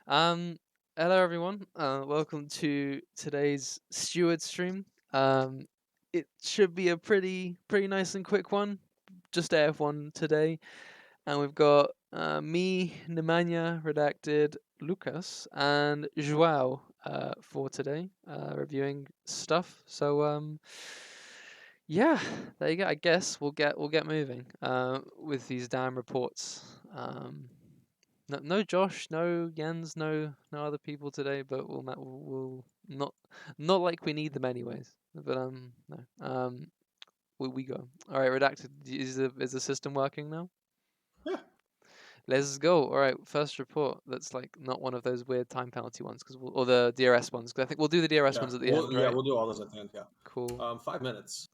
Um, Hello everyone. Welcome to today's Stewards stream. It should be a pretty nice and quick one. Just AF1 today, and we've got me, Nemanja, Redacted, Lucas, and Joao for today, reviewing stuff. So yeah, there you go. I guess we'll get moving with these damn reports. No Josh, no Jens, no other people today, but we'll not like we need them anyways. But no. We go. All right, redacted. Is the system working now? Yeah. Let's go. All right, first report. That's like not one of those weird time penalty ones, or the DRS ones. Because I think we'll do the DRS ones at the end, right? We'll do all those at the end. Yeah. Cool. 5 minutes.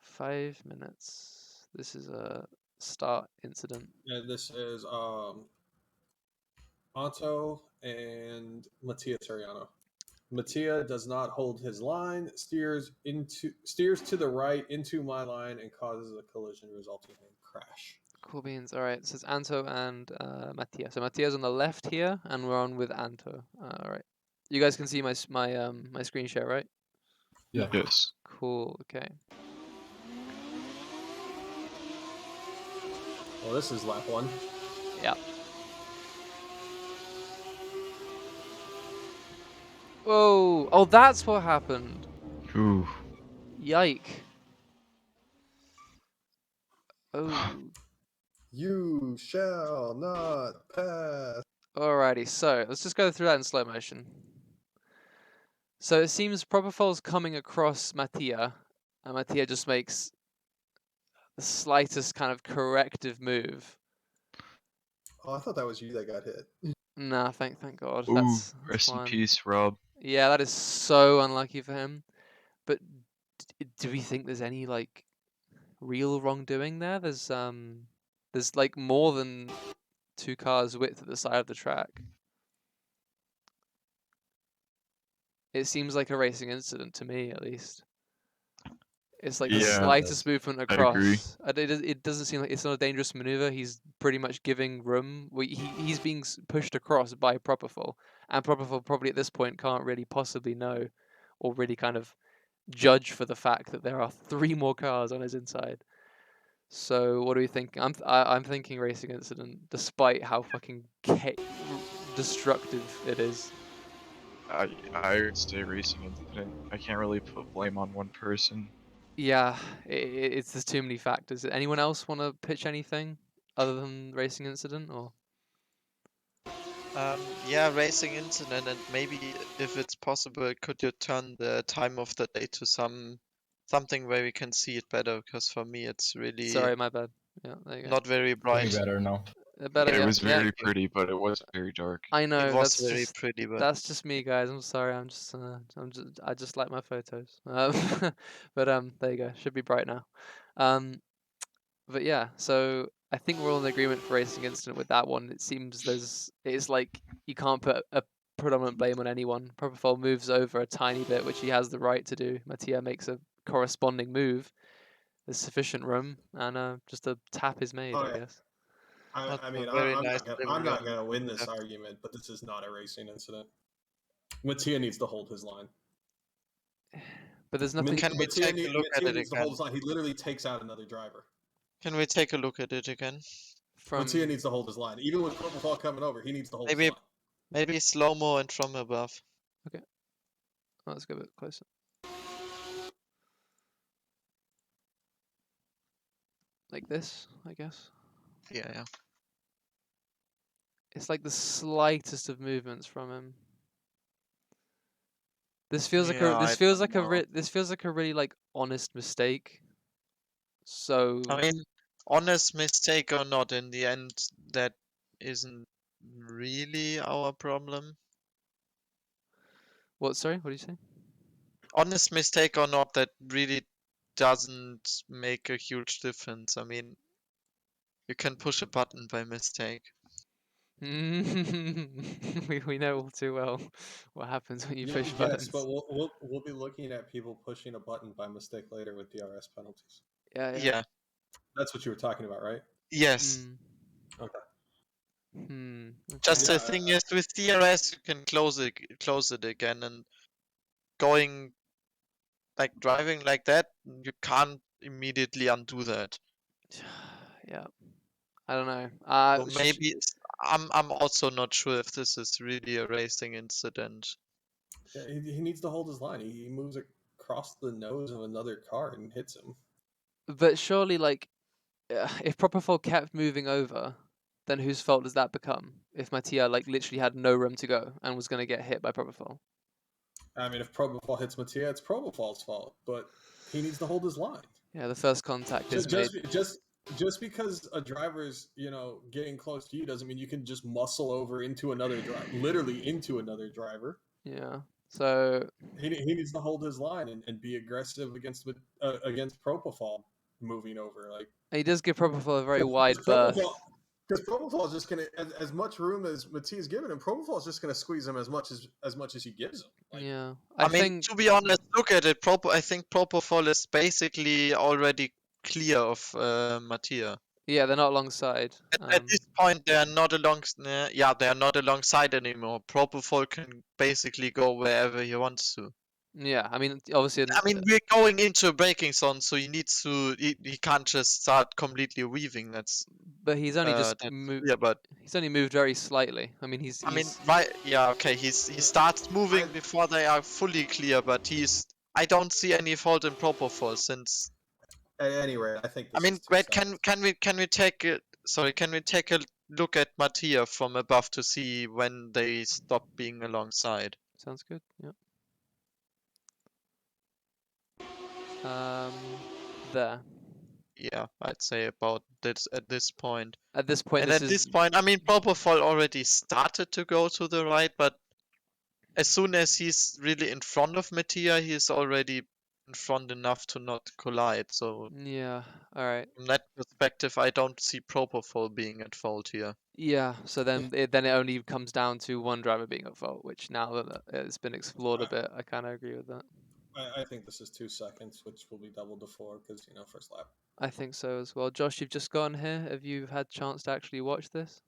5 minutes. This is a start incident. And this is Otto and Mattia Teriano. Mattia does not hold his line, steers to the right into my line, and causes a collision resulting in crash. Cool beans. All right. It says Anto and Mattia. So Mattia's on the left here, and we're on with Anto. All right. You guys can see my screen share, right? Yeah. Yes. Cool. Okay. Well, this is lap 1. Yeah. Whoa! Oh, that's what happened. Ooh. Yike. Oh. You shall not pass. Alrighty. So let's just go through that in slow motion. So it seems Propofol's coming across Mattia, and Mattia just makes the slightest kind of corrective move. Oh, I thought that was you that got hit. Nah, thank God. Ooh. That's Rest in fine. peace, Rob. Yeah, that is so unlucky for him. But do we think there's any like real wrongdoing there? There's like more than 2 cars width at the side of the track. It seems like a racing incident to me, at least. It's like the Yeah, slightest movement I agree. across. It doesn't seem like it's not a dangerous maneuver. He's pretty much giving room. He's being pushed across by Propofol, and Propofol probably at this point can't really possibly know, or really kind of judge for the fact that there are 3 more cars on his inside. So what do we think? I'm thinking racing incident, despite how fucking destructive it is. I would say racing incident. I can't really put blame on one person. Yeah, it's there's too many factors. Anyone else want to pitch anything other than racing incident or? Yeah, racing incident, and maybe if it's possible, could you turn the time of the day to something where we can see it better? Because for me, it's really Sorry, my bad. Yeah, there you go. not very bright. better now. Better, It yeah, was yeah. very pretty, but it was very dark. I know. It was That's very just pretty, but that's just me, guys. I'm sorry. I just like my photos. But there you go. Should be bright now. But yeah. So I think we're all in agreement for racing incident with that one. It seems it's like you can't put a predominant blame on anyone. Propofol moves over a tiny bit, which he has the right to do. Mattia makes a corresponding move. There's sufficient room, and just a tap is made, I Okay. guess. not I a mean, very I'm nice I'm not delivery gonna on win this left. argument, but this is not a racing incident. Mattia needs to hold his line. But there's nothing. Can we take a look at Mattia it needs to hold again? his line. He literally takes out another driver. Can we take a look at it again? From Mattia needs to hold his line. Even with Propofol coming over, he needs to hold his Maybe line. maybe slow-mo and from above. oh, let's go a bit closer. Like this, I guess. Yeah. It's like the slightest of movements from him. This feels like Yeah, I don't know. this feels like a really like honest mistake. So I mean, honest mistake or not, in the end, that isn't really our problem. what? Sorry, what do you say? Honest mistake or not, that really doesn't make a huge difference. I mean, you can push a button by mistake. we know all too well what happens when you push buttons. Yes, but we'll be looking at people pushing a button by mistake later with DRS penalties. Yeah. Yeah. That's what you were talking about, right? Yes. Okay. Just Okay. the thing is, with DRS you can close it again, and going like driving like that, you can't immediately undo that. Yeah. I don't know. So maybe I'm also not sure if this is really a racing incident. Yeah, he needs to hold his line. He moves across the nose of another car and hits him. But surely, like, if Propofol kept moving over, then whose fault does that become? If Mattia like literally had no room to go and was going to get hit by Propofol. I mean, if Propofol hits Mattia, it's Propofol's fault, but he needs to hold his line. Yeah, the first contact is Just, made. just because a driver's getting close to you doesn't mean you can just muscle over into another driver, literally into another driver. Yeah. So He needs to hold his line and be aggressive against Propofol moving over. Like he does give Propofol a very wide berth. Because Propofol is just gonna as much room as Mattia's given him. Propofol is just gonna squeeze him as much as he gives him. Like, Yeah. I mean, think to be honest, look at it. I think Propofol is basically already clear of Mattia. yeah, they're not alongside. At this point, they are not they are not alongside anymore. Propofol can basically go wherever he wants to. Yeah, I mean obviously I mean, we're going into a braking zone, so he needs to. He can't just start completely weaving. but he's only just That's moved. clear. But He's only moved very slightly. I mean, he's I mean, right? Yeah, okay. He starts moving I- before they are fully clear, but he's. I don't see any fault in Propofol since. at any rate, I think I this mean, is 2 wait. seconds. Can we take it? Sorry, can we take a look at Mattia from above to see when they stop being alongside? sounds good. Yeah. There. Yeah, I'd say about this at this point. At this point, And this at this is point, I mean, Propofol already started to go to the right, but as soon as he's really in front of Mattia, he's already in front enough to not collide. So yeah. All right. from that perspective, I don't see Propofol being at fault here. Yeah. So then it only comes down to one driver being at fault, which now that it's been explored a bit, I kind of agree with that. I think this is 2 seconds, which will be doubled to 4 because first lap. I think so as well. Josh, you've just gone here. Have you had chance to actually watch this?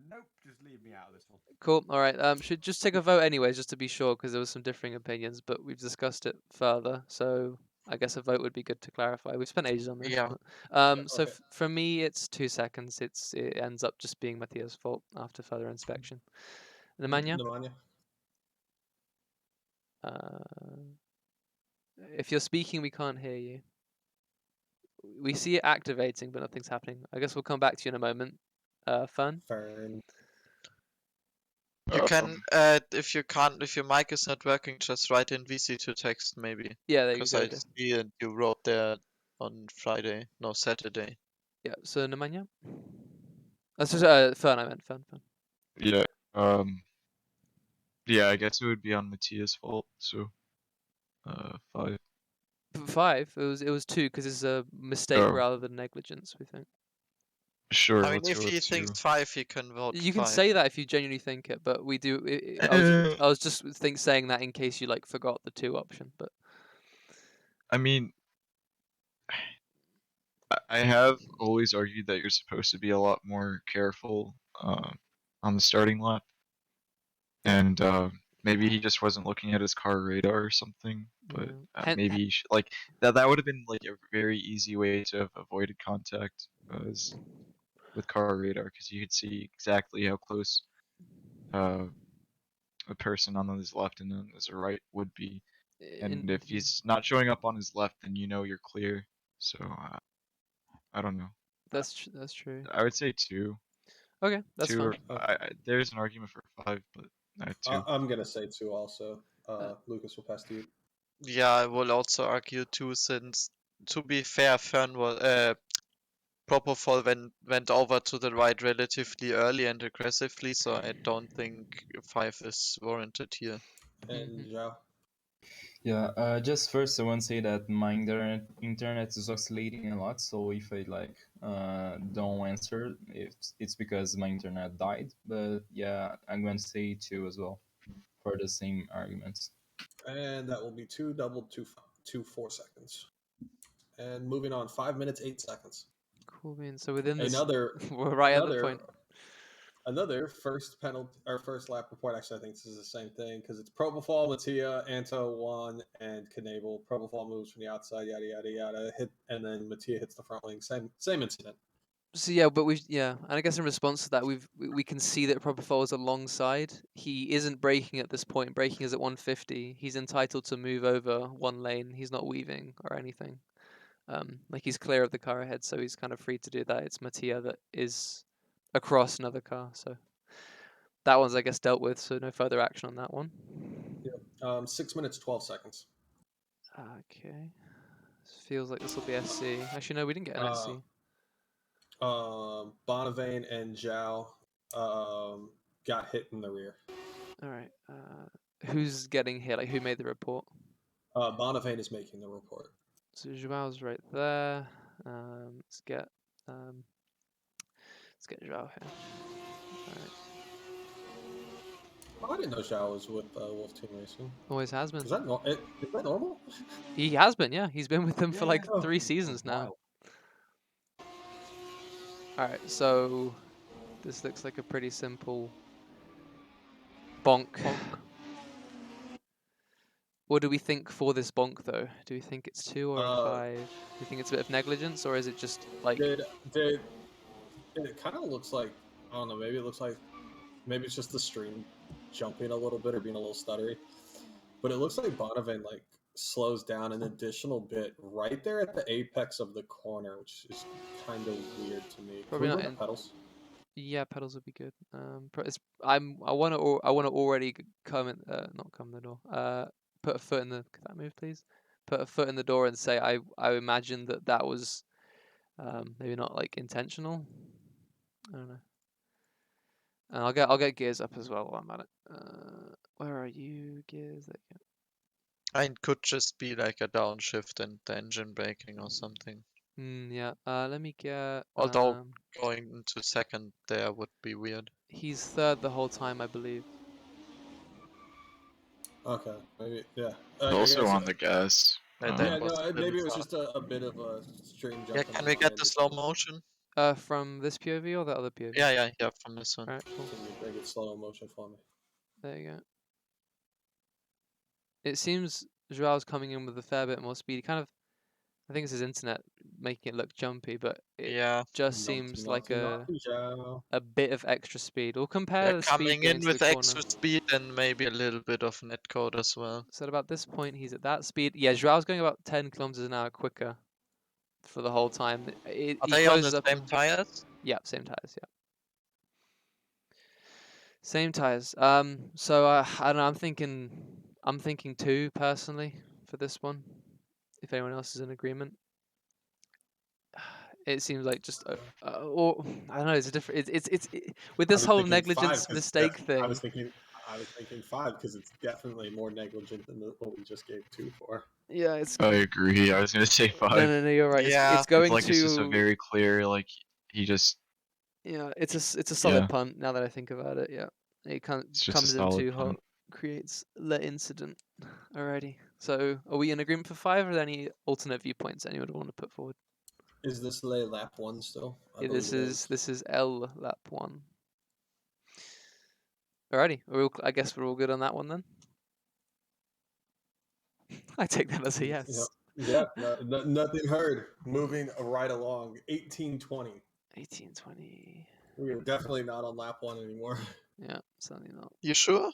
Nope, just leave me out of this one. Cool. All right. Should just take a vote anyways, just to be sure, because there was some differing opinions, but we've discussed it further. So I guess a vote would be good to clarify. We've spent ages on this. Yeah. But, so Okay. for me, it's 2 seconds. It ends up just being Mattia's fault after further inspection. Nemanja? Nemanja? If you're speaking, we can't hear you. We see it activating, but nothing's happening. I guess we'll come back to you in a moment. Fern? Fern. You can, if your mic is not working, just write in VC to text maybe. Yeah, there you Because go. I see it, you wrote there on Saturday. Yeah, so Nemanja? That's just Fern, I meant Fern. Yeah. Yeah, I guess it would be on Mattia's fault. So, 5. 5. It was 2 because it's a mistake Oh. rather than negligence. We think. Sure. I mean, let's if go he with 2. thinks 5, he can vote You can 5. say that if you genuinely think it, but we do. I was just saying that in case you like forgot the 2 option. But I mean, I have always argued that you're supposed to be a lot more careful on the starting lap, and maybe he just wasn't looking at his car radar or something. But yeah. maybe he like that would have been like a very easy way to have avoided contact with car radar, because you could see exactly how close a person on his left and on his right would be. And if he's not showing up on his left, then you're clear. So I don't know. That's true. I would say 2. Okay, that's 2 fine. or there's an argument for 5, but 2. I'm gonna say 2 also. Lucas, will pass to you. Yeah, I will also argue 2, since to be fair, Propofol went over to the right relatively early and aggressively, so I don't think 5 is warranted here. And Zhao. Yeah, just first I want to say that my internet is oscillating a lot. So if I don't answer, it's because my internet died. But yeah, I'm going to say 2 as well for the same arguments. And that will be 2 doubled to 4 seconds. And moving on, 5 minutes 8 seconds. Cool, man. So within this, Another we're right at the point. Another first penalty or first lap report. Actually, I think this is the same thing because it's Propofol, Mattia, Anto won, and Knable. Propofol moves from the outside, yada yada yada. Hit, and then Mattia hits the front wing. Same incident. So yeah, but and I guess in response to that, we can see that Propofol is alongside. He isn't braking at this point. Braking is at 150. He's entitled to move over one lane. He's not weaving or anything. Like he's clear of the car ahead, so he's kind of free to do that. It's Mattia that is across another car, so that one's I guess dealt with. So no further action on that one. Yep. 6 minutes 12 seconds. Okay. Feels like this will be SC. Actually, no, we didn't get an SC. Bonavane and Zhao got hit in the rear. All right. Who's getting hit? Like, who made the report? Bonavane is making the report. So Joao's right there. Let's get Joao here. All right. Oh, I didn't know Zhao was with Wolf Team Racing. Always has been. Is that normal? He has been, yeah. He's been with them for like Yeah. 3 seasons now. Wow. All right. So this looks like a pretty simple bonk. What do we think for this bonk, though? Do we think it's 2 or a 5? Do you think it's a bit of negligence, or is it just like? It kind of looks like, I don't know. Maybe it's just the stream jumping a little bit or being a little stuttery. But it looks like Bonavane like slows down an additional bit right there at the apex of the corner, which is kind of weird to me. Probably Can not we go to in- pedals. Yeah, pedals would be good. I want to already not come the door. Put a foot in the. Could that move, please? Put a foot in the door and say I imagine that was, maybe not like intentional. I don't know. And I'll get gears up as well while I'm at it. Where are you, gears? There you go. It could just be like a downshift and the engine braking or something. Yeah. Let me get. Although going into second there would be weird. He's third the whole time, I believe. Okay, maybe yeah. Also I guess, on the gas. That yeah, was no, a maybe it little was far. just a bit of a stream Yeah, jumping. can we get the slow motion? From this POV or the other POV? Yeah, from this one. All right, cool. Can you bring it slow motion for me? There you go. It seems Joao's coming in with a fair bit more speed. I think it's his internet making it look jumpy, but it Yeah, just seems like a Zhao. bit of extra speed. We'll compare yeah, the speed coming going in to with the corner. extra speed and maybe a little bit of netcode as well. So at about this point, he's at that speed. Yeah, Joao's going about 10 kilometers an hour quicker for the whole time. Are He they on closes the up. same tires? Yeah, same tires. Yeah. Same tires. So I don't know. I'm thinking 2 personally for this one. If anyone else is in agreement, it seems like just or I don't know. It's a different. With this whole negligence mistake thing. I was thinking 5 because it's definitely more negligent than what we just gave 2 for. Yeah, it's. I agree. I was gonna say 5. No, you're right. Yeah. It's going like to. it's just a very clear, like he just. Yeah, it's a solid Yeah. punt. Now that I think about it, yeah, it It's just a comes in solid too hot, punt. creates the incident. Alrighty. So, are we in agreement for 5, or are there any alternate viewpoints anyone would want to put forward? Is this lap 1 still? I Yeah, believe it is. this is L lap 1. Alrighty. I guess we're all good on that one then. I take that as a yes. Yeah, nothing heard. Moving right along. 18:20. 18:20. We are definitely not on lap 1 anymore. Yeah, certainly not. You sure?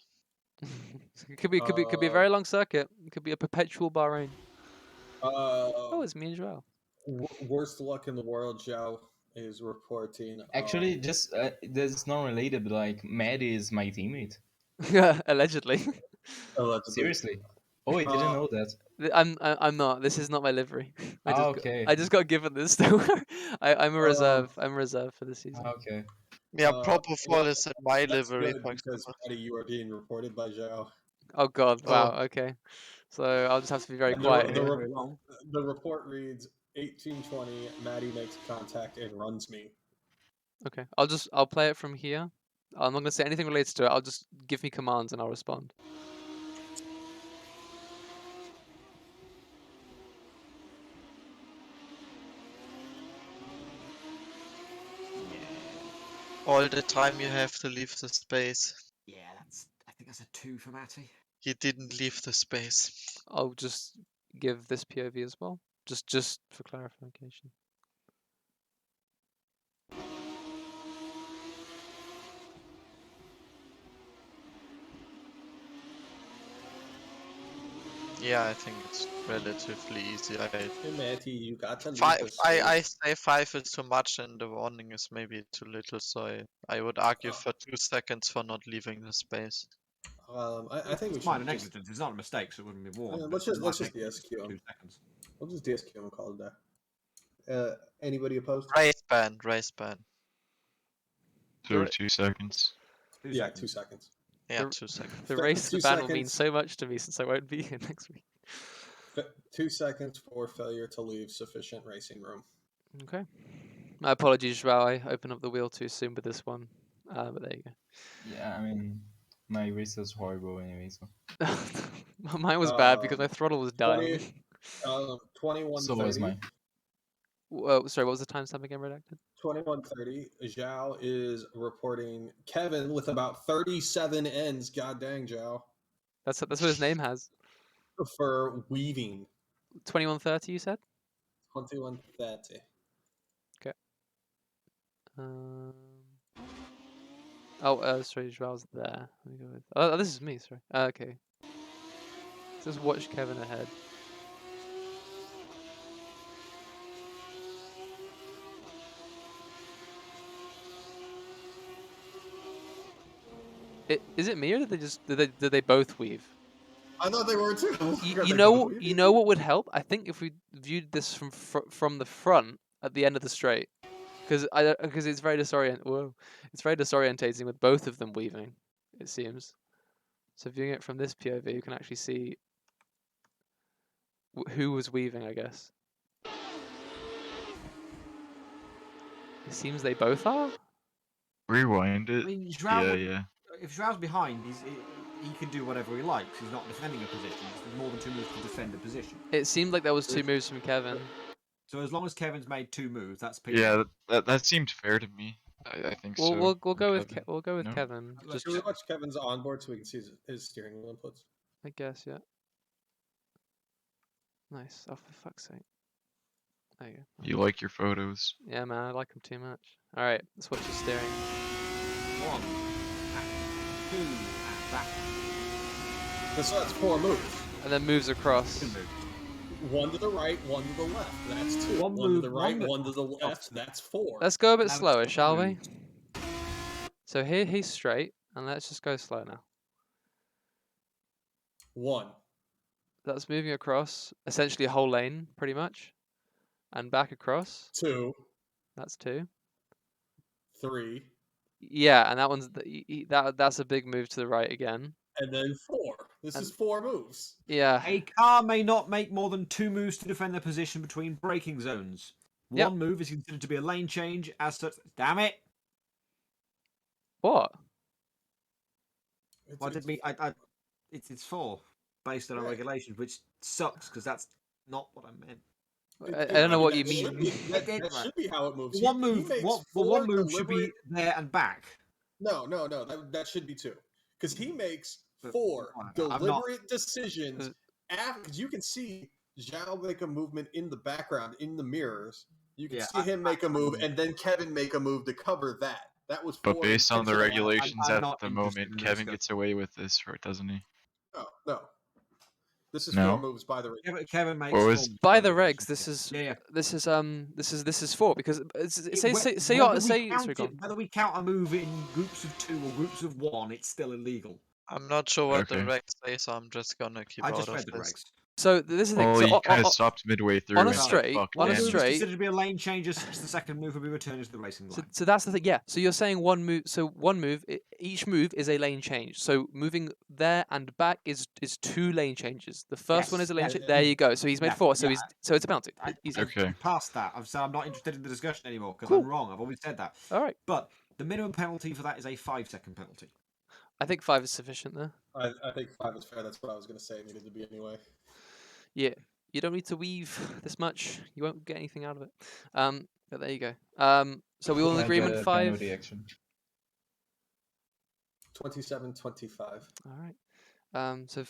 It could be a very long circuit. It could be a perpetual Bahrain. Oh, it's me and Joao. Worst luck in the world, Zhao is reporting. Actually, just that's not related, but like Maddie is my teammate. Allegedly. Allegedly. Seriously. Oh, I didn't know that. I'm not. This is not my livery. Okay. I just got given this still. I'm a reserve. I'm a reserve for the season. Okay. Yeah, Propofol is in my That's livery, good for because example. Maddie, you are being reported by Zhao. Oh God! Oh. Wow. Okay. So I'll just have to be very quiet here. The report reads 18:20. Maddie makes contact and runs me. Okay. I'll play it from here. I'm not gonna say anything related to it. I'll just give me commands and I'll respond. All the time you have to leave the space. Yeah, I think that's a 2 for Matty. He didn't leave the space. I'll just give this POV as well, just for clarification. Yeah, I think it's relatively easy. Hey, Matty, you got to leave I the space. I say 5 is too much and the warning is maybe too little, so I would argue for 2 seconds for not leaving the space. I think we It's minor should just, negligence. It's not a mistake, so it wouldn't be warned. let's but it's just minor DSQ him. negligence, 2 seconds. We'll just DSQ him and call it that. Anybody opposed? Race ban, race ban. So 2 seconds. 2 Yeah, seconds. 2 seconds. Yeah, The- 2 seconds. The Th- race 2 ban will mean seconds. so much to me since I won't be here next week. 2 seconds for failure to leave sufficient racing room. Okay. My apologies, Joao. I opened up the wheel too soon with this one. But there you Yeah, I mean, my race was horrible anyway, so. go. Mine was bad because my throttle was 20 dying. 21:30. So was mine. Sorry, what was the timestamp again, redacted? 21:30. Zhao is reporting Kevin with about 37 ends. God dang, Zhao. That's what his name has. For weaving. 21:30, you said? 21:30. Sorry, Joao's there. Let me go with. Oh, this is me. Sorry. Okay. Just watch Kevin ahead. Is it me or did they both weave? I thought they were too. You know what would help? I think if we viewed this from the front at the end of the straight, because it's very it's very disorientating with both of them weaving. It seems. So viewing it from this POV, you can actually see who was weaving, I guess. It seems they both are. Rewind I it. mean, Joao Yeah. if Joao's behind, he can do whatever he likes. He's not defending a position. There's more than 2 moves to defend a position. It seemed like there was 2 moves from Kevin. So as long as Kevin's made 2 moves, that's P. Yeah, that seemed fair to me. I think Well, so. we'll go from with Kevin. we'll go with No? Kevin. Should we watch Kevin's onboard so we can see his steering wheel inputs? I guess, yeah. Nice. Oh, for fuck's sake. There you go. You like your photos. Yeah, man, I like him too much. All right, let's watch his steering. 1, 2, and back. So that's 4 moves. And then moves across. 2 moves. 1 to the right, 1 to the left. That's 2. One 1 to move, the right, one 1 to the left. That's 4. Let's go a bit Now it's slower, 4 shall we? moves. So here he's straight, and let's just go slow now. 1. That's moving across essentially a whole lane, pretty much, and back across. 2. That's 2. 3. Yeah, and that one's that's a big move to the right again. And then 4. This is 4 moves. Yeah. A car may not make more than 2 moves to defend their position between braking zones. Yep. 1 move is considered to be a lane change as such. Damn it! What? Well, I did mean it's 4 based on our Right. regulations, which sucks because that's not what I meant. I don't know what you that should mean. be- That should be how it moves. One He move, makes one 4 move should be deliberate- there and back. No. That should be 2. Because he makes But 4 I'm not- deliberate decisions. After you can see Zhao make a movement in the background in the mirrors. You can Yeah, see him make a move, and then Kevin make a move to cover that. That was 4. But based on the intentional acts. regulations I'm at not the interested moment, in the Kevin discussion. gets away with this, doesn't he? No. This is No? 4 moves by the way. Kevin makes What 4 was- moves By the regulations. regs, this is Yeah. this is 4 because say Whether we count a move in groups of 2 or groups of 1, it's still illegal. I'm not sure what the Okay. regs say, so I'm just gonna keep I out just of read the this. regs. So this is the thing. Well, So, he kind of stopped midway through. on a and said, straight- "Fuck, on a One damn move it." straight- is considered to be a lane change as such. The second move will be returned to the racing line. So that's the thing. Yeah. So you're saying one move. So one move. Each move is a lane change. So moving there and back is 2 lane changes. The first one Yes, is a lane yeah, change. yeah, There you go. So he's made yeah, 4. So yeah, it's a penalty. Easy. Okay. Past that, I'm not interested in the discussion anymore because Cool. I'm wrong. I've always said that. All right. But the minimum penalty for that is a 5-second penalty. I think 5 is sufficient there. I think 5 is fair. That's what I was going to say. It needed to be anyway. Yeah. You don't need to weave this much. You won't get anything out of it. But there you go. So we all in Like agreement. the 5. penalty action. 27-25. All right. So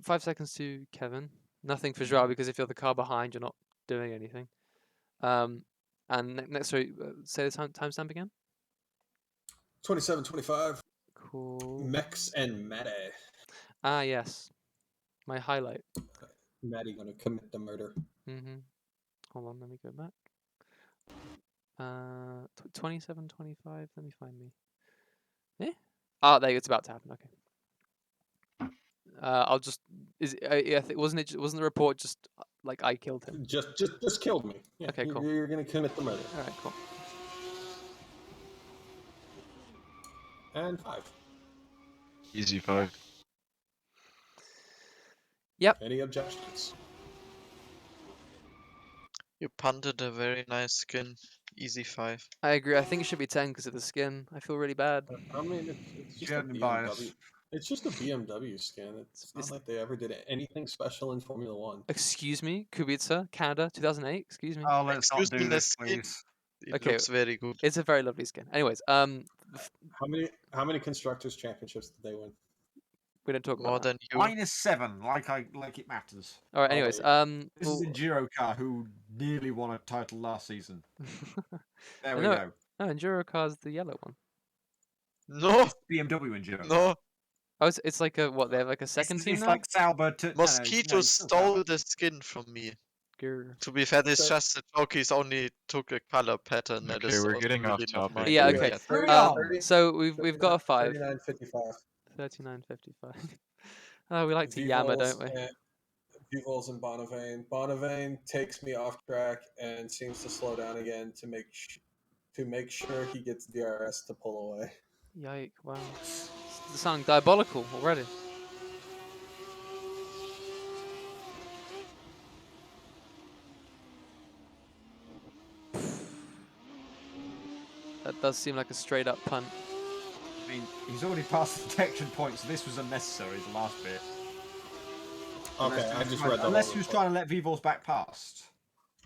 5 seconds to Kevin. Nothing for Joao because if you're the car behind, you're not doing anything. And next, sorry, say the timestamp again. 27-25. Cool. Mex and Maddie. Ah, yes. My highlight. Maddie gonna commit the murder. Hold on, let me go back. 27-25. Let me find me. Eh? Ah, there. It's about to happen. Okay. I'll just. Yeah, wasn't the report just like I killed him? Just killed me. Yeah, Okay, cool. You're gonna commit the murder. All right, cool. And 5. Easy 5. Yep. Any objections? You punted a very nice skin. Easy 5. I agree. I think it should be 10 because of the skin. I feel really bad. I mean, it's just German a BMW. bias. It's just a BMW skin. It's not like they ever did anything special in Formula One. Excuse me, Kubica, Canada, 2008. Excuse me. Oh, let's not Excuse do me, the this, skin. please. It Okay. looks very good. It's a very lovely skin. Anyways, How many constructors championships did they win? we don't talk More about that. than you. -7, like it matters. All right. Oh, Anyways, wait. This is Enduro car who nearly won a title last season. There we No. go. No, Enduro car's the yellow one. No, BMW Enduro. no. Oh, it's like a what? They have like a second team It's now. like Sauber to Mosquito it's still stole Sauber. the skin from me. Grr. To be fair, it's So- just the jockeys only took a color pattern. That Okay, is we're also getting off really not topic. mine Yeah. to Okay. get. Hurry Uh, on. So we've got a 5. 39-55. 39.55. Oh, we like to yammer, don't we? Vivels and Bonavane. Bonavane takes me off track and seems to slow down again to make sure he gets DRS to pull away. Yike! Wow. It's sounding diabolical already. That does seem like a straight up punt. I mean, he's already passed the detection point, so this was unnecessary, the last bit. Okay, I just read that. Unless he was trying to let Vivos back past.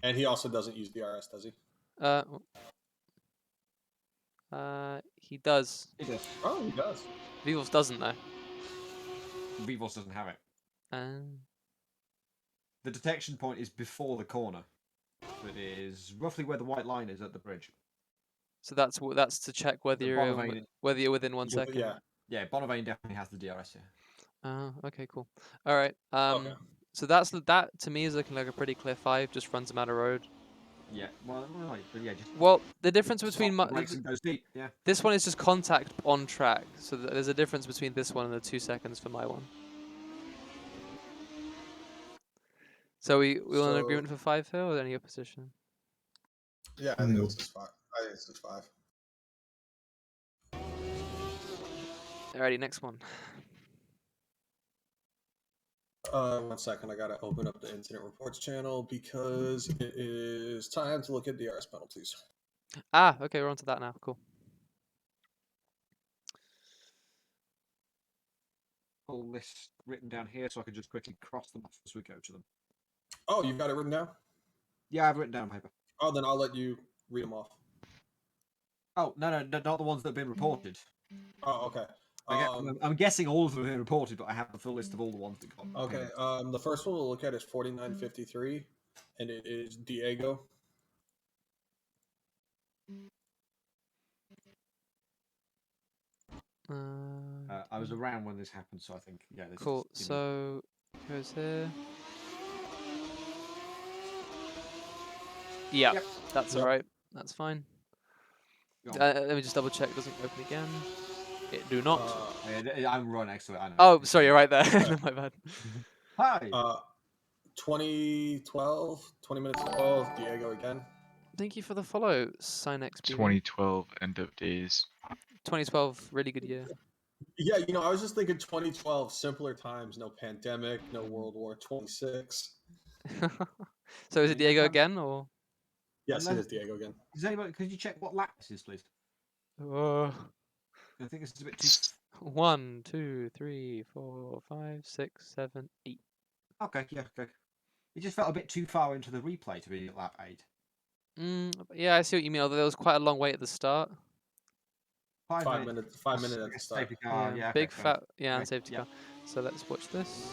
And he also doesn't use DRS, does he? He does. He does. Oh, he does. Vivos doesn't though. Vivos doesn't have it. Um, The detection point is before the corner. It is roughly where the white line is at the bridge. so that's to check whether The you're Bonavane- whether you're within 1 second. Yeah. Yeah, Bonavane definitely has the DRS here. Okay, cool. All right. Okay. So that to me is looking like a pretty clear 5. Just runs them out of road. Yeah, well, but yeah, just Well, the difference between stops the brakes and goes deep. Yeah. this one is just contact on track. So there's a difference between this one and the 2 seconds for my one. So we all in agreement for 5 here, or any opposition? Yeah, I think it's just 5. I think it's just 5. Alrighty, next one. 1 second, I gotta open up the incident reports channel because it is time to look at DRS penalties. Ah, okay, we're on to that now. Cool. All this written down here, so I can just quickly cross them off as we go to them. Oh, you've got it written down? Yeah, I've written down on paper. Oh, then I'll let you read them off. Oh no, not the ones that have been reported. Oh, okay. I'm guessing all of them have been reported, but I have the full list of all the ones that got. Okay. The first one we'll look at is 4953, and it is Diego. I was around when this happened, so I think this Cool. is, So goes here. Yeah, Yep. that's Yep. alright. That's fine. Go on. Let me just double check. It doesn't open again. It do not. I'm right next to it. I know. Oh, sorry, you're right there. No, my bad. Hi. 2012, 20 minutes 12, Diego again. Thank you for the follow, Sinex. 2012 end of days. 2012, really good year. Yeah, I was just thinking 2012, simpler times, no pandemic, no World War 26. So is it Diego again, or? Yes, it is Diego again. Does anybody? Could you check what lap this is, please? Uh, I think this is a bit too. 1, 2, 3, 4, 5, 6, 7, 8. Okay, yeah, okay. It just felt a bit too far into the replay to be at lap 8. Yeah, I see what you mean. Although there was quite a long wait at the start. 5 minutes. 5 minutes at the start. Safety car. Yeah. big okay, fat Okay, safety yeah. car. So let's watch this.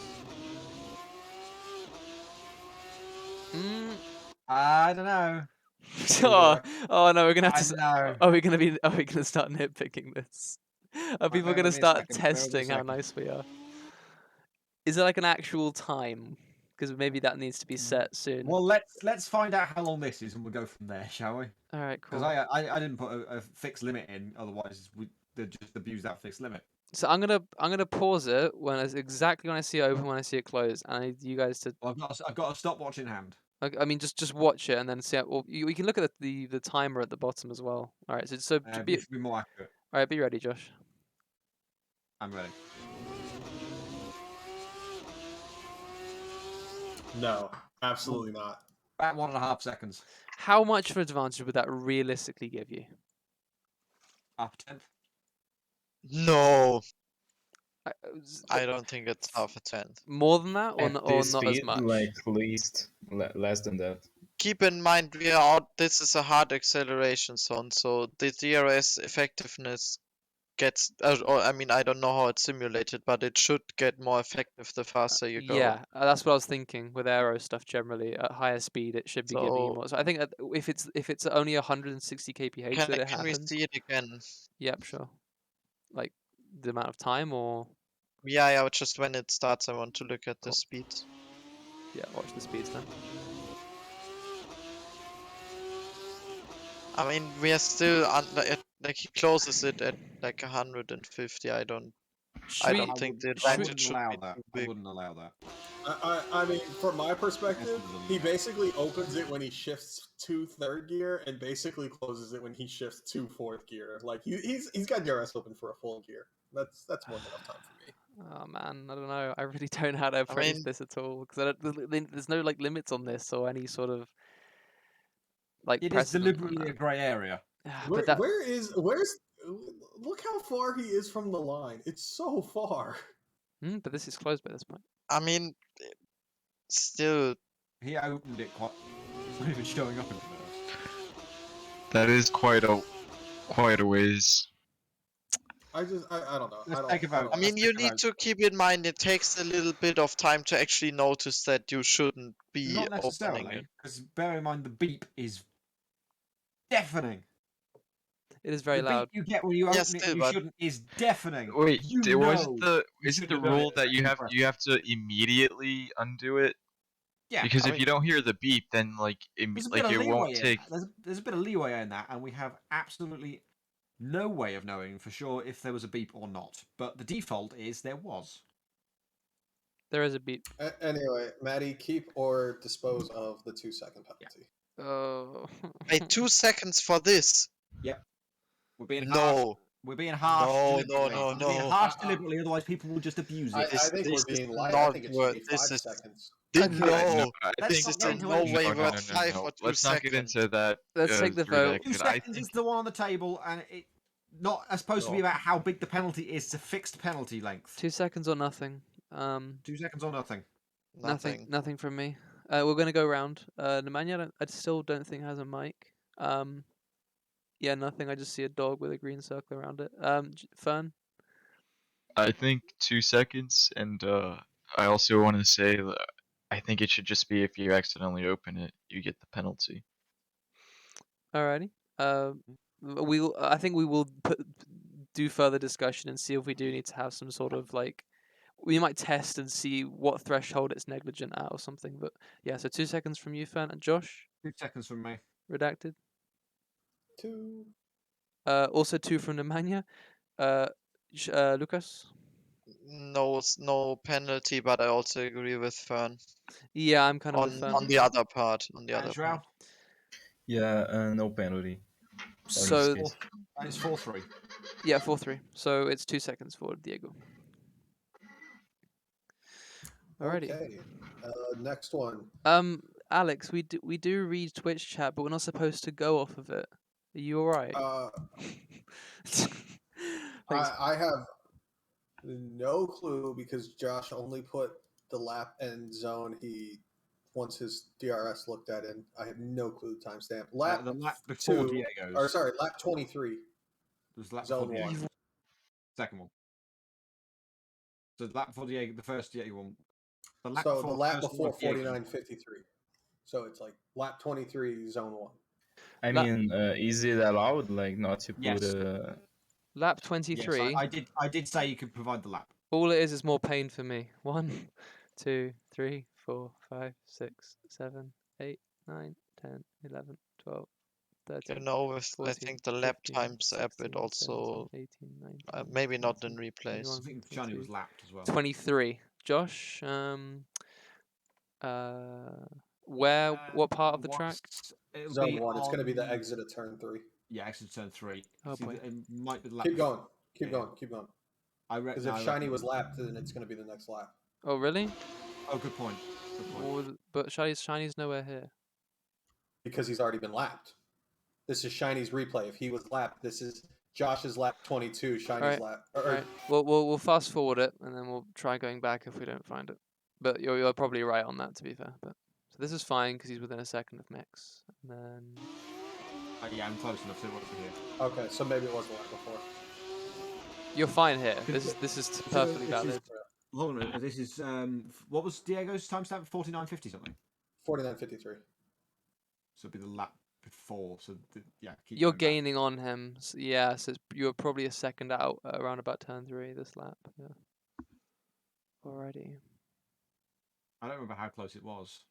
Mm. I don't know. oh no, we're gonna have I to. don't know. Are we gonna start nitpicking this? Are people bear gonna with me a start second, bear with me a testing how second. nice we are? Is there like an actual time? Because maybe that needs to be set soon. Well, let's find out how long this is, and we'll go from there, shall we? All right, Because cool. I didn't put a fixed limit in, otherwise they'd just abuse that fixed limit. So I'm gonna pause it when it's exactly when I see it open, when I see it close, and I need you guys to. Well, I've got a stopwatch in hand. I mean, just watch it and then see. Well, we can look at the timer at the bottom as well. All right, so be This will be more accurate. all right. Be ready, Josh. I'm ready. No, absolutely not. About 1.5 seconds. How much of an advantage would that realistically give you? Half a tenth. No, I- I don't think it's half a tenth. More than that, or, At or this not as speed, much? like least less than that. Keep in mind we are out. This is a hard acceleration zone, so the DRS effectiveness gets. Or I mean, I don't know how it's simulated, but it should get more effective the faster you go. Yeah, that's what I was thinking with aero stuff. Generally, at higher speed, it should be giving you So more. So I think if it's only 160 kph that it can we happens. see it again? Yep, sure. Like the amount of time, or Yeah, just when it starts, I want to look at the Cool. speeds. yeah, watch the speeds then. I mean, we are still like he closes it at like 150. I don't think the I advantage wouldn't should allow be that. too I big. wouldn't allow that. I mean, from my perspective, Yes, he basically opens it when he shifts to third gear and basically closes it when he shifts to fourth gear. Like he's got DRS open for a full gear. That's more than enough time for me. Oh man, I don't know. I really don't know how to approach mean- this at all because there's no like limits on this or any sort of like It is precedent on deliberately a that. grey area. But that Where's look how far he is from the line. It's so far. but this is closed by this point. I mean, still, He opened it quite. It's not even showing up in reverse. That is quite a ways. I don't know. Let's I don't, take a vote. I mean, Let's you take a need vote. to keep in mind it takes a little bit of time to actually notice that you shouldn't be Not opening necessarily, it. because bear in mind the beep is deafening. It is very The loud. beep you get when you Yeah, open it still, and you but- shouldn't is deafening. Wait, You was know it the you is it the shouldn't have done rule it that you second have to immediately undo it? Yeah, Because I if mean- you don't hear the beep, then like there's a bit of it won't leeway in take. that. There's a bit of leeway in that, and we have absolutely no way of knowing for sure if there was a beep or not. But the default is there was. There is a beep. Anyway, Maddie, keep or dispose of the 2-second penalty. Oh. Wait, 2 seconds for this? We're being harsh. No. We're being harsh. No, deliberately. no, We're being no. harsh deliberately, otherwise people will just abuse it. I think we're This is being light. I not think it should be worth- 5 this is- seconds. Okay. No. I Let's think not This get is into no any way shit. worth 5 or 2 Let's not get seconds. into that. Let's take the vote. 2 redacted. seconds is the one on the table, and it not supposed to be No. about how big the penalty is. It's a fixed penalty length. 2 seconds or nothing. 2 seconds or nothing. Nothing from me. We're gonna go round. Nemanja, I still don't think has a mic. Yeah, nothing. I just see a dog with a green circle around it. Fern. I think 2 seconds, and I also want to say that I think it should just be if you accidentally open it, you get the penalty. Alrighty. I think we will do further discussion and see if we do need to have some sort of like. We might test and see what threshold it's negligent at or something. But yeah, so 2 seconds from you, Fern, and Josh. 2 seconds from me. Redacted. 2. Also 2 from Nemanja. Lucas. No penalty, but I also agree with Fern Yeah, I'm kind of with Fern. on the other part. João? Yeah, no penalty. So case. It's 4-3. yeah, 4-3. So it's 2 seconds for Diego. Alrighty. Okay. Next one. Alex, we do read Twitch chat, but we're not supposed to go off of it. Are you alright? Thanks. I have no clue because Josh only put the lap and zone he wants his DRS looked at in. I have no clue the timestamp. Lap The lap before 2, Diego's. or sorry, lap 23. There's lap Zone before Diego. 1. Second one. So the lap before Diego, the first Diego one. The lap So before the lap first before one was Diego. 49.53. So it's like lap 23, zone 1. I mean, is it allowed, like, not to put Yes. a... Lap Yes, 23. I did say you could provide the lap. All it is more pain for me. 1, 2, 3, 4, 5, 6, 7, 8, 9, 10, 11, 12, 13. You know, with 14, I think the lap 15, times app, 16, it also 17, 18, 19, maybe not in 20, replays. 21, I think Shiny was lapped as well. 23. Josh, what part of the track? It'll Zone be 1. It's going to be the on- exit of turn 3. Yeah, exit turn 3. Oh, It's either- boy. It might be the lap. Keep going. Keep Yeah. going. Keep going. Because if Shiny was lapped, then it's going to be the next lap. Oh, really? Oh, good point. Good point. Well, but Shiny's nowhere here. Because he's already been lapped. This is Shiny's replay. If he was lapped, this is Josh's lap 22, Shiny's Alright, lap. Alright, we'll fast forward it, and then we'll try going back if we don't find it. But you're probably right on that, to be fair. But so this is fine because he's within a second of Mix, and then Yeah, I'm close enough to what we here. Okay, so maybe it was the lap before. you're fine here. This is perfectly valid. Hold on a minute. This is what was Diego's timestamp? 49.50 something. 49.53. So it'd be the lap before. So yeah, keep You're going back. gaining on him. So yeah, so you're probably a second out around about turn 3 this lap. Yeah. Alrighty. I don't remember how close it was.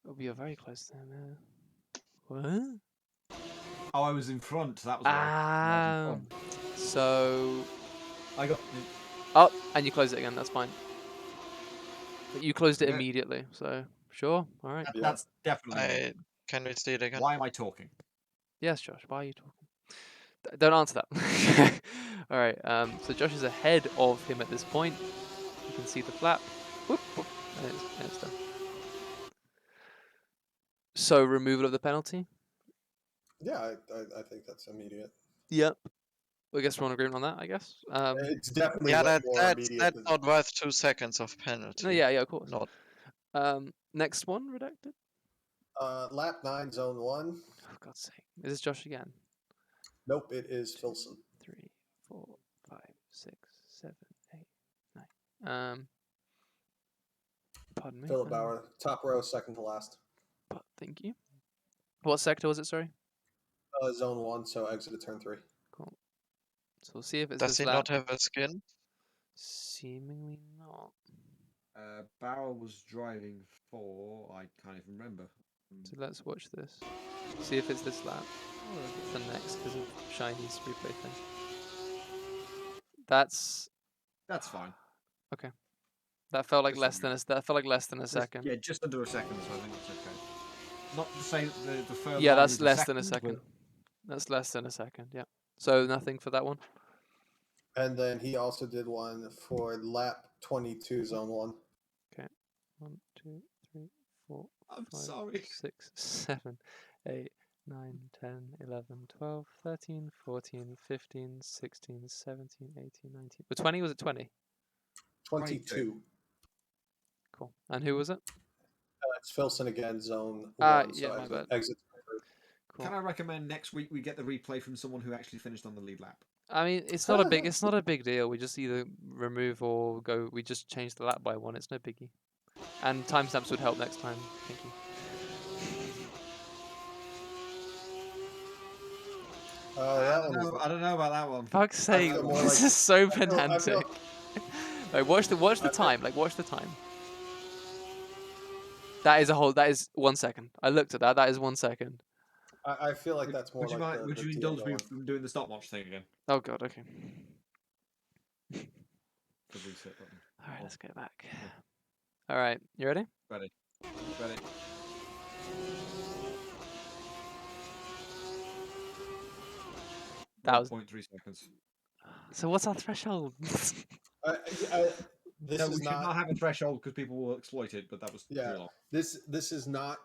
Oh, you're very close to him. Yeah. What? Oh, I was in front. That was why. I was in front. So. I got. Oh, and you close it again. That's fine. But you closed it Yeah. immediately, so sure. All right. That's definitely. Can we see it again? Why am I talking? Yes, Josh. Why are you talking? Don't answer that. All right. So Josh is ahead of him at this point. You can see the flap. Whoop, whoop, and it's done. So removal of the penalty. Yeah, I think that's immediate. Yep. I guess we're on agreement on that. I guess. It's definitely Yeah, way more that's immediate. than- not worth 2 seconds of penalty. No, yeah, of course. Not. Next one, redacted. Lap 9, zone 1. Oh, God's sake. Is this Josh again? Nope, it is Filson. 3, 4, 5, 6, 7, 8, 9. Pardon me. Philip Bauer, top row, second to last. Thank you. What sector was it? Sorry. Zone 1, so exit at turn 3. Cool. So we'll see if it's Does this he lap. not have a skin? Seemingly not. Bauer was driving for. I can't even remember. So let's watch this. See if it's this lap or if it's the next because of Shiny's replay thing. That's fine. okay. That felt like Just less than a second. Yeah, just under a second, so I think that's okay. Not to say the third. Yeah, line that's is less than a but- second. That's less than a second. Yeah. So nothing for that one. And then he also did one for lap 22, zone 1. 1, 2, 3, 4, I'm 5, sorry. 6, 7, 8, 9, 10, 11, 12, 13, 14, 15, 16, 17, 18, 19. But 20, was it 20? 22. Cool. And who was it? It's Filson again, zone 1. Ah, so yeah, my bad. exit. Cool. Can I recommend next week we get the replay from someone who actually finished on the lead lap? I mean, it's not a big deal. We just either remove or go. We just change the lap by 1. It's no biggie. And timestamps would help next time. Thank you. That one was I don't know about that one. Fuck's sake! feel more This like- is so I feel- pedantic. Like, watch the I feel- time. Like, watch the time. That is 1 second. I looked at that. That is 1 second. I feel like that's more Would you like mind? the, Would the you Diego indulge me one. from doing the stopwatch thing again? Oh god. Okay. The reset button. All right. Let's go back. All right. You ready? Ready. That was. 0.3 seconds. So what's our threshold? This No, is we should not not. have a threshold because people will exploit it, but that was Yeah. too long. This is not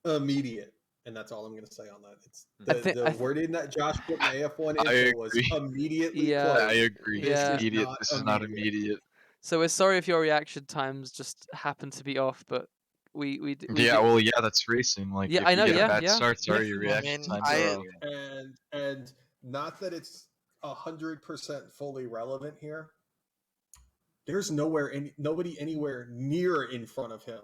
immediate, and that's all I'm going to say on that. It's I the, thi- the I th- wording that Josh put in the AF1 I info was agree. immediately Yeah. closed. I agree. Yeah. This is not immediate. So we're sorry if your reaction times just happen to be off, but we Yeah, well, yeah, that's racing. Like, Yeah, if I know, you get yeah, a bad yeah. start, sorry, your Yes, reaction I mean, times are off. And not that it's 100% fully relevant here, there's nobody anywhere near in front of him.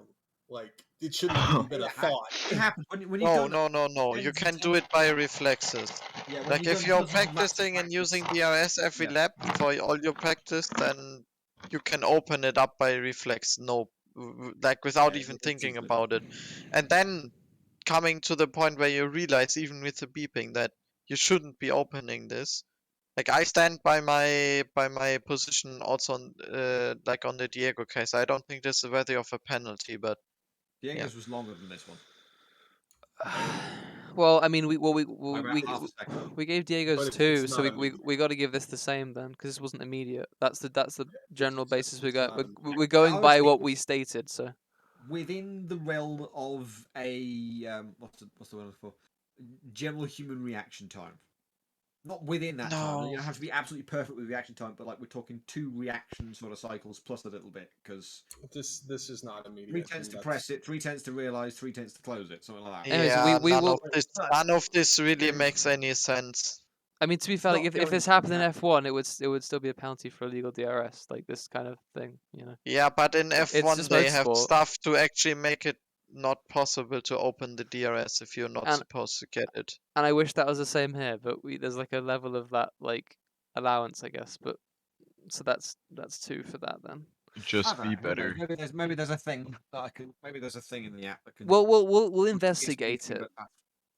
Like, it shouldn't have even been a thought. It happens when you No, don't. no. You can do it by reflexes. Yeah, when Like you if don't you're dozens of laps of practicing and practice. using DRS every Yeah. lap for all your practice, then you can open it up by reflex. No, like without Yeah, even it's thinking easily about it. And then coming to the point where you realize, even with the beeping, that you shouldn't be opening this. Like I stand by my position also on like on the Diego case. I don't think this is worthy of a penalty, but Diego's was longer than this one. Well, I mean, we By about half a second. we gave Diego's But it's 2, so not we immediate. got to give this the same then, because this wasn't immediate. That's the general It's just- basis we it's got. not immediate. We're going I would by say what we stated. So within the realm of a what's the word for general human reaction time. Not within that time. You no. don't have to be absolutely perfect with reaction time, but like we're talking 2 reaction sort of cycles plus a little bit because This is not 3 immediate. tends to That's- press it, 3 tends to realize, 3 tends to close it, something like that. Anyways, Yeah, we will. none of this really makes any sense. I mean, to be fair, like, not if this going happened in that- F1, it would still be a penalty for illegal DRS, like this kind of thing, you know. Yeah, but in It's F1 just they have motorsport. stuff to actually make it not possible to open the DRS if you're not And- supposed to get it. And I wish that was the same here, but there's like a level of that like allowance, I guess. But so that's 2 for that then. I Just don't be know, who knows? better. Maybe there's a thing that I can. Maybe there's a thing in the app that can. Well, we'll do investigate something, it. but that's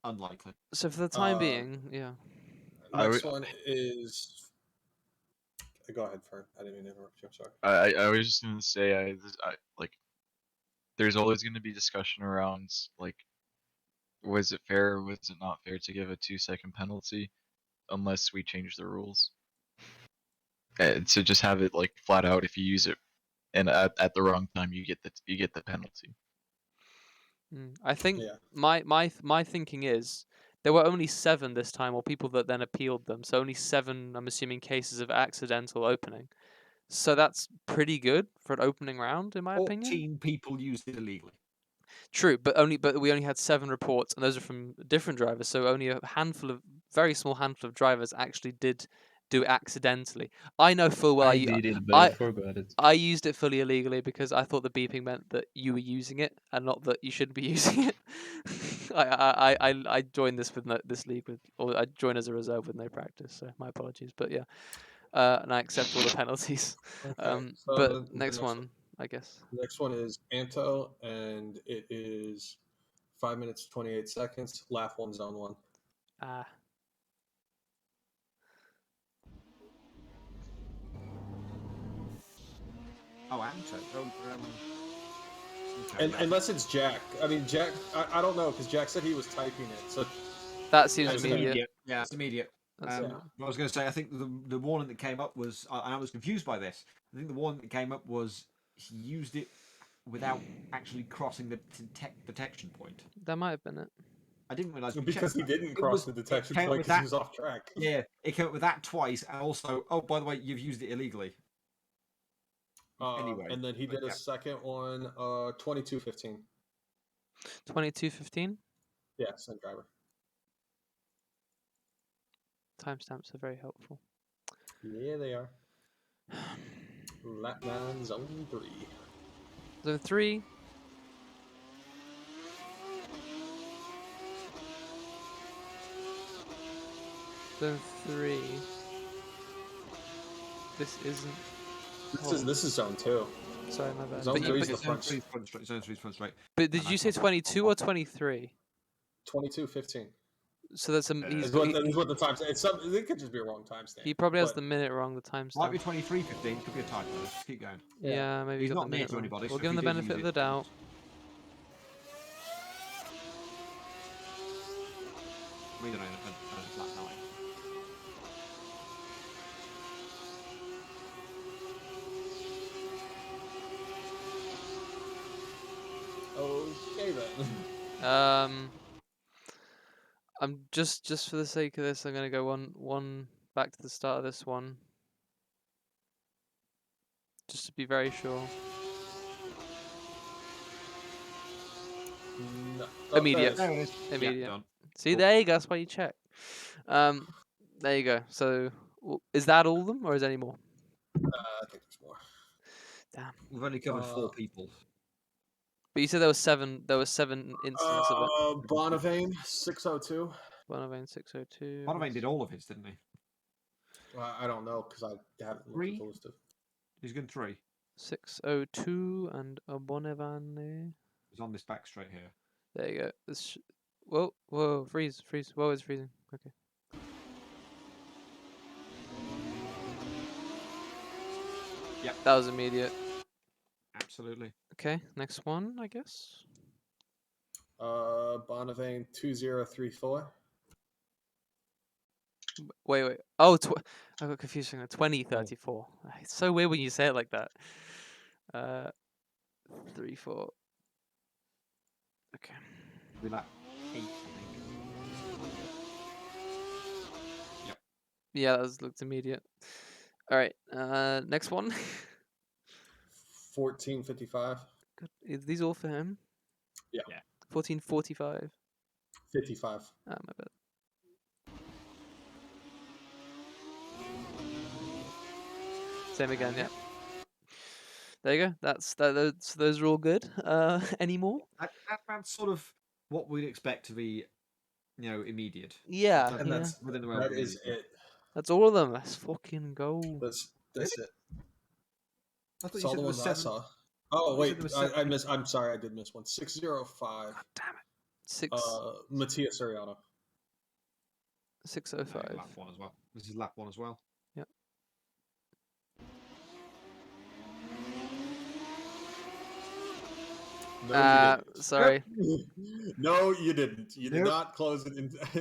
unlikely. So for the time being, yeah. I Next would- one is. Go ahead, Fern. I didn't mean to interrupt you. I'm sorry. I was just gonna say I like. There's always gonna be discussion around like, was it fair or was it not fair to give a 2-second penalty, unless we change the rules. And to just have it like flat out, if you use it and at the wrong time, you get the penalty. I think Yeah. my thinking is there were only 7 this time, or people that then appealed them. So only 7, I'm assuming, cases of accidental opening. So that's pretty good for an opening round, in my opinion. 14 people used it illegally. True, but we only had 7 reports, and those are from different drivers. So only a very small handful of drivers actually did do it accidentally. I know full well I did it, but I forgot it. I used it fully illegally because I thought the beeping meant that you were using it and not that you shouldn't be using it. I joined this this league or I joined as a reserve with no practice, so my apologies. But yeah, and I accept all the penalties. Okay. So But the next one, I guess. Next one is Anto, and it is 5 minutes 28 seconds. Lap 1, zone 1. Ah, Oh, Anto. And unless it's Jack. I mean, Jack. I don't know because Jack said he was typing it. So that seems That's immediate. Yeah, it's immediate. That's Yeah. immediate. I was going to say, I think the warning that came up was, and I was confused by this. I think the warning that came up was he used it without actually crossing the detection point. That might have been it. I didn't realize because he didn't cross the detection came up point with because he that- was off track. Yeah, it came up with that twice, and also, oh, by the way, you've used it illegally. Anyway, And then he but did a yeah. second one, 22:15. 22:15. Yeah, same driver. Timestamps are very helpful. Yeah, they are. Lap 9, zone 3. Zone 3. Zone 3. This isn't. This is zone 2. Sorry, my bad. Zone But, 3 you, is the but, front. Zone 3's front straight. but did and you that's say not- 22 or 23? 22:15. So that's a. Is what the time. It could just be a wrong timestamp. He probably has but- the minute wrong, the timestamp. Might be 23:15. Could be a typo. Let's just keep going. Yeah, maybe He's you got not the near minute to wrong. anybody, We'll so give him if the he did benefit use of the it, doubt. We don't know. Lap 9. Okay then. I'm just for the sake of this, I'm gonna go one back to the start of this one, just to be very sure. No. Immediate. there it There it is. Immediate. Yeah, done. See, Cool. there you go. That's why you check. There you go. So Is that all of them, or is there any more? I think there's more. Damn. We've only covered 4 people. But you said there was 7. There was 7 incidents of it. Bonavane 602. Bonavane 602. Bonavane did all of his, didn't he? I don't know because I haven't looked at the list of. He's good 3. 602 and a Bonavane. He's on this back straight here. There you go. This whoa, freeze. Whoa, it's freezing. Okay. Yep. That was immediate. Absolutely. Okay, next one, I guess. Bonavane 2034. Wait. Oh, I got confused. 2034. It's so weird when you say it like that. 34. Okay. We like 8, I think. Yep. Yeah, that looked immediate. All right. Next one. 1455. Good. Is these all for him? Yeah. 1445. 55. Ah, my bad. Same again, yeah. There you go. Those are all good. Any more? That's sort of what we'd expect to be, immediate. Yeah, And yeah. Within the realm that of is immediate. it. That's all of them. Let's fucking go. That's it. I thought That's you all said the there was ones I 7. saw. Oh You wait, said there was I 7. missed. I'm sorry, I did miss one. 605. God damn it. 6 Matthias Ariano. 605. Lap 1 as well. This is lap 1 as well. Yep. No, you didn't. Sorry. No, you didn't. You did Nope. not close it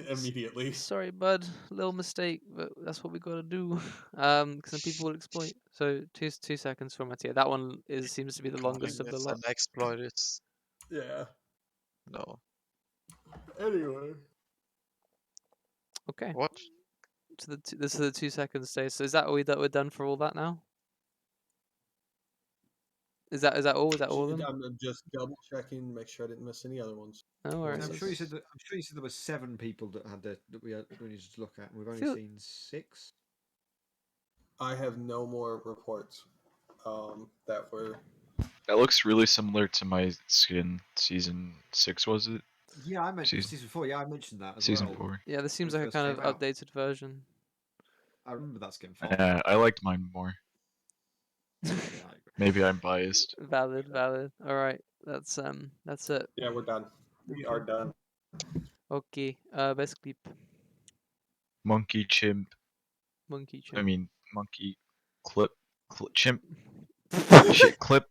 immediately. Sorry, bud. Little mistake, but that's what we gotta do. Because some people will exploit. So 2 seconds for Mattia. That one seems to be the longest of the It's lot. an exploit. It's Yeah. no. Anyway. Okay. What? So this is the 2 second stay. So is that all we're done for all that now? Is that all? Is that all of them? I'm just double checking, make sure I didn't miss any other ones. No worries. I'm sure you said there were 7 people that we needed to look at, and we've only Feel- seen 6. I have no more reports that were. That looks really similar to my skin season 6, was it? Yeah, I mentioned Season- season 4. Yeah, I mentioned that as Season well. 4. Yeah, this seems When like it a kind first of came out. updated version. I remember that skin font. Yeah, I liked mine more. Yeah, I agree. Maybe I'm biased. Valid. All right, that's it. Yeah, we're done. We Okay. are done. Okay. Best clip. Monkey chimp. Monkey I chimp. mean, monkey chimp. Shit, clip.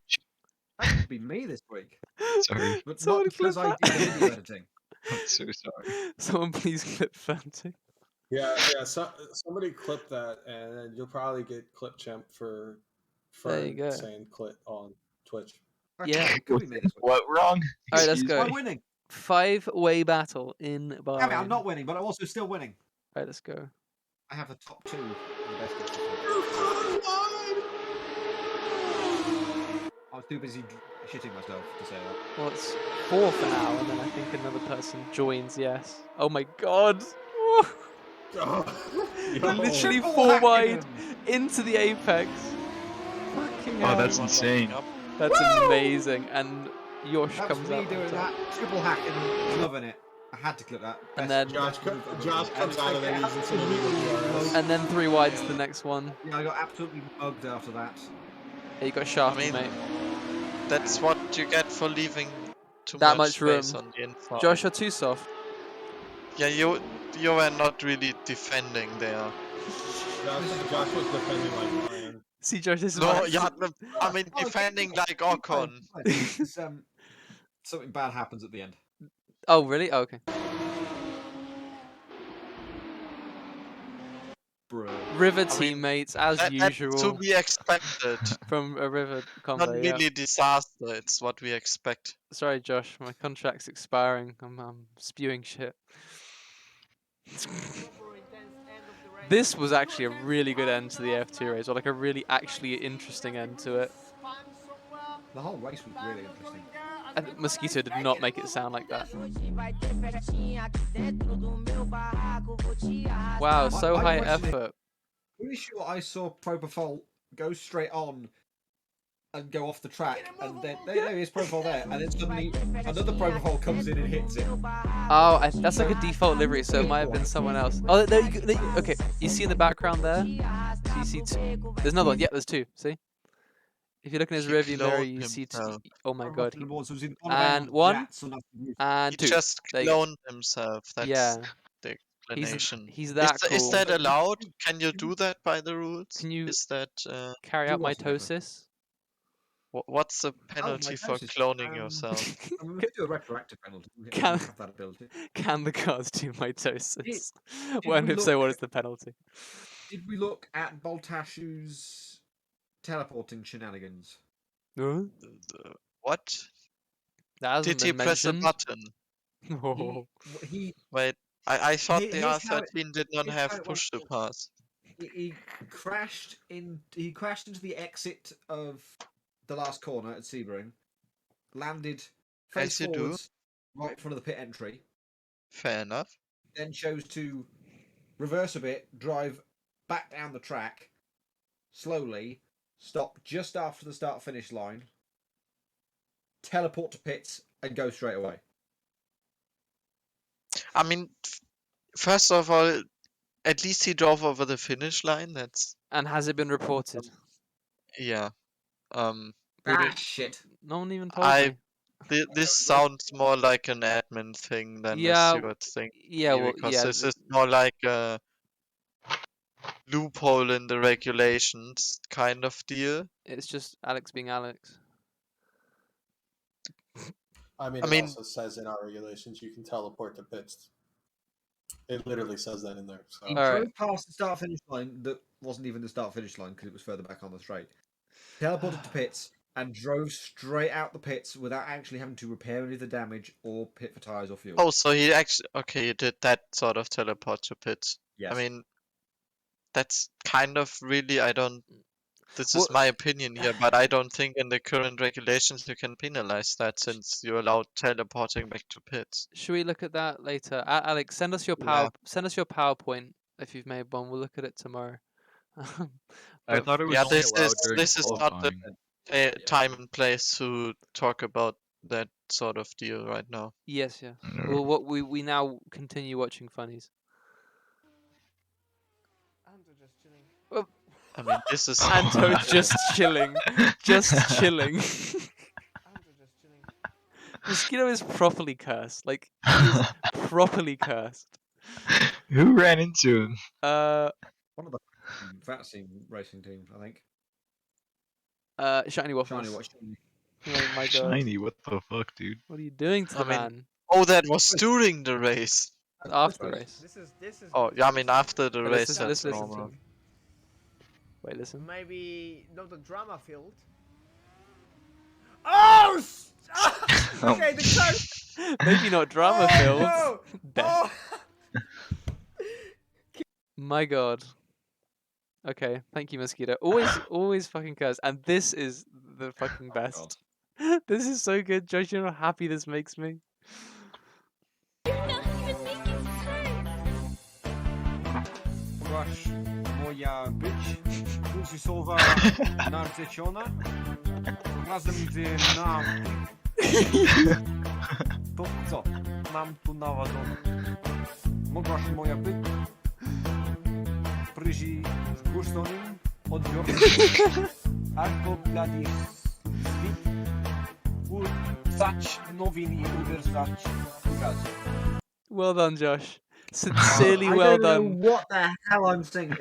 That could be me this week, Sorry. but Someone not because clip I did the video editing. I'm so sorry. Someone please clip Fantic. Yeah. Somebody clip that, and you'll probably get clip chimp for There you go. saying clit on Twitch. Okay, Yeah. it could be me this week. What wrong? All right, let's Excuse go. I'm winning. 5-way battle in Bahrain. Damn it, I'm not winning, but I'm also still winning. All right, let's go. I have the top 2 in the best clips. I was too busy shitting myself to say that. Well, it's 4 for now, and then I think another person joins. Yes. Oh my God. Yo. Literally Triple 4 hacking wide him. into the apex. Fucking hell. Oh, that's Everyone insane. locking up. That's Woo! amazing. And Yosh That was comes me out on doing top. that. Triple hacking, loving it. I had to clip that. And Best- then- Josh comes out of there using some illegal URLs. And then 3 wides the next one. Yeah, I got absolutely mugged after that. Yeah, you got shafted, mean, mate. That's what you get for leaving too That much much space room. on the info. Josh, you're too soft. Yeah, you were not really defending there. Josh was defending like Ryan. See, Josh, this is No, why- yeah, I mean Oh, defending keep like fine, Ocon. fine. It's, something bad happens at the end. Oh, really? Oh, okay. Bro. River I mean, teammates, as That's usual, to be expected. from a River Not convoy. Yeah. really disaster. It's what we expect. Sorry, Josh, my contract's expiring. I'm spewing shit. This was actually a really good end to the F2 race, or like a really actually interesting end to it. The whole race was really interesting. I think Mosquito did not make it sound like that. Wow, so My high question is- effort. pretty sure I saw Propofol go straight on and go off the track, and then there is Propofol there, and then suddenly another Propofol comes in and hits it. Oh, that's like a default livery, so it might have been someone else. Oh, there you go. Okay, you see in the background there? So you see two. There's another one. Yeah, there's two. See? If you look in his He rearview mirror, cloned you see two. himself. Oh my god. And And one, He and two. just There you go. cloned himself. That's Yeah. the He's explanation. he's that Is cool. that allowed? Can you do that by the rules? Can you Is that carry Do out what exactly? mitosis? what's the penalty for mitosis. cloning yourself? I mean, we could do a retroactive penalty. We Can- have that ability. Can the gods do mitosis? did When we if so, look- what is the penalty? Did we look at Boltashu's teleporting shenanigans? Huh? What? That hasn't Did he been press a mentioned. button? Oh. He Wait, I thought the Here's how it- R13 did not here's how have it went. push to pass. he crashed in. He crashed into the exit of the last corner at Sebring, landed face As you do. forwards right in front of the pit entry, Fair enough. then chose to reverse a bit, drive back down the track slowly, stop just after the start finish line, teleport to pits, and go straight away. I mean, first of all, at least he drove over the finish line. That's And has it been reported? yeah. Shit. No one even told I- me. This sounds more like an admin thing than Yeah, a Stewards thing. Yeah, well, Because yeah. this is more like a loophole in the regulations kind of deal. It's just Alex being Alex. I mean, it also says in our regulations you can teleport to pits. It literally says that in there. So. He All drove right. past the start finish line that wasn't even the start finish line because it was further back on the straight. Teleported to pits and drove straight out the pits without actually having to repair any of the damage or pit for tires or fuel. Oh, so he actually he did that sort of teleport to pits. yes. I mean, that's kind of really This Well- is my opinion here, but I don't think in the current regulations you can penalize that since you're allowed teleporting back to pits. Should we look at that later? Alex, send us your PowerPoint if you've made one. We'll look at it tomorrow. I But- thought it was Yeah, only this allowed is during this is not the qualifying. time and place to talk about that sort of deal right now. Yes, yeah. Mm. Well, what we now continue watching funnies. I mean, this is Anto just chilling, just chilling. Mosquito is properly cursed. Like he is properly cursed. Who ran into him? One of the vaccine racing team, I think. Shiny Waffles. Shiny, what? Shiny. Oh my god. Shiny, what the fuck, dude? What are you doing to I the mean, man? Oh, that was during the race. After the race. This is. Oh, yeah, I mean after the But race listen, that's listen to normal. him. Wait, listen. Maybe not the drama field. Oh! Okay, the car. Maybe not drama filled. No! Death. Oh! My god. Okay, thank you, Mosquito. Always fucking curse. And this is the fucking best. This is so good, Josh. You know how happy this makes me? Rush, moja być pulsusowa narczeciona razem z nam. To co? Nam tu nawadzono. Mogłaś moja być pryzi z gustonym odbiorcą. Albo blady spit. Urzać nowin i uderzać gazu. Well done, Josh. Sincerely well done. what the hell I'm saying.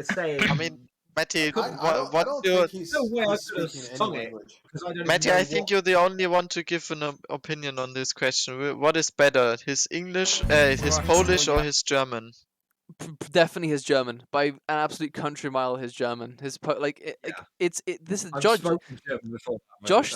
I mean, Matty, I what's don't your think he's, No way I he's could have speaking sung any it. language. Matty, I think you're the only one to give an opinion on this question. What is better, his English, his Right, Polish, well, or yeah. his German? Definitely his German by an absolute country mile. His German, this is I've Josh. spoken German before. Josh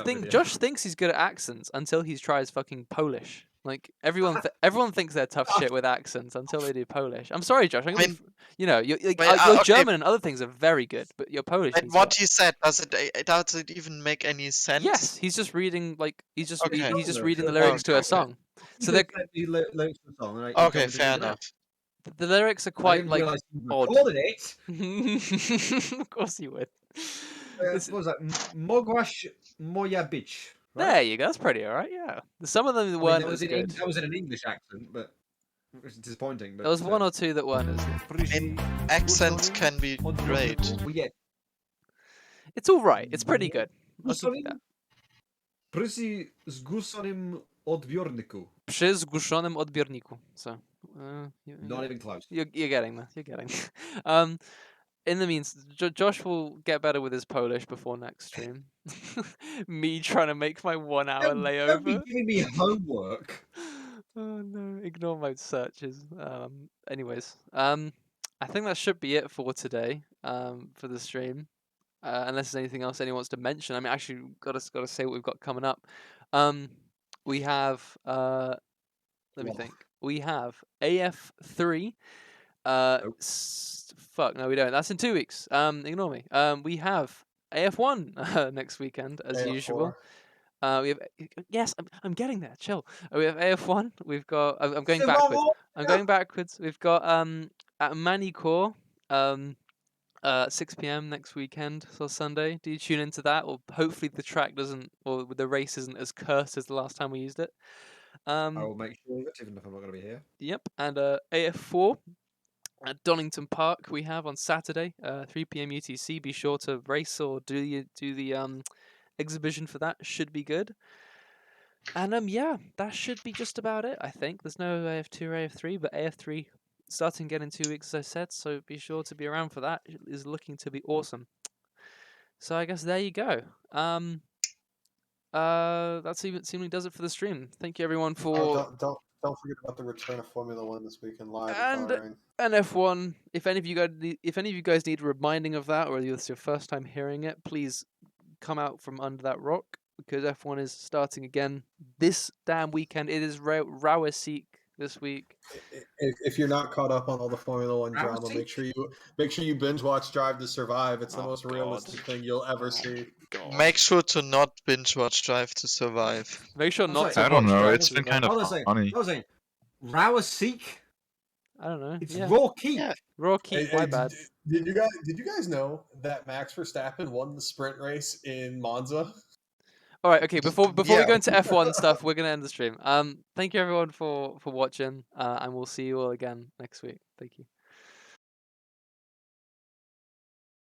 thinks he's good at accents until he tries fucking Polish. Like everyone thinks they're tough shit with accents until they do Polish. I'm sorry, Josh. I'm gonna mean- your Wait, your okay. German and other things are very good, but your Polish. And needs what work. he said, does it even make any sense? Yes, he's just reading he's just Okay. he's just Song reading the lyrics, lyrics to a okay. song. So they they're lyrics to the song. And Okay, fair enough. The lyrics are I quite didn't like realise you odd. recorded it. Of course you would. What was that? Mogwash Moya Bitch. Right? There you go. That's pretty alright. Yeah. Some of them I mean, weren't that was as good. that was in an English accent, but it was disappointing. But There was one or two that weren't as good. In accents can be great. We get It's all right. It's pretty good. I'll give you that. Przy zgłoszonym odbiorniku. Przy zgłoszonym odbiorniku. So, Not even close. you're getting there. You're getting there. In the means, Josh will get better with his Polish before next stream. Me trying to make my 1 hour Don't be layover. giving me homework. Oh no, ignore my searches. Anyways, I think that should be it for today. For the stream. Unless there's anything else anyone wants to mention. I mean, actually, gotta say what we've got coming up. We have let me What? think. We have AF3. Nope. Fuck no, we don't. That's in 2 weeks. Ignore me. We have AF1 next weekend as usual. We have yes, I'm getting there. Chill. We have AF1. We've got. I'm going backwards. I'm going backwards. We've got at Manicore 6 p.m. next weekend, so Sunday. Do you tune into that? Or hopefully the track doesn't, or the race isn't as cursed as the last time we used it. I will make sure of it, even if I'm not going to be here. Yep, and AF4 at Donington Park we have on Saturday, 3 p.m. UTC. Be sure to race or do the exhibition for that. Should be good. And yeah, that should be just about it. I think there's no AF2 or AF3, but AF3 starting again in 2 weeks, as I said. So be sure to be around for that. It is looking to be awesome. So I guess there you go. That seemingly does it for the stream. Thank you everyone for Don't forget about the return of Formula One this weekend live and at Bahrain. and F1. If any of you guys need reminding of that, or it's your first time hearing it, please come out from under that rock because F1 is starting again this damn weekend. It is Rauersieg this week. If you're not caught up on all the Formula One drama, Rauersieg? make sure you binge watch Drive to Survive. It's the Oh, most God. realistic thing you'll ever see. Make sure to not binge watch Drive to Survive. Make sure I'm not sorry, to I don't watch know. Drive It's to been Survive. kind of Hold on a second. funny. Hold on a second. Rauersieg? I don't know. It's Yeah. Raw Keep. Yeah. Raw Keep, my bad. Did you guys know that Max Verstappen won the sprint race in Monza? All right, okay. Before we yeah. go into F1 stuff, we're gonna end the stream. Thank you everyone for watching, and we'll see you all again next week. Thank you.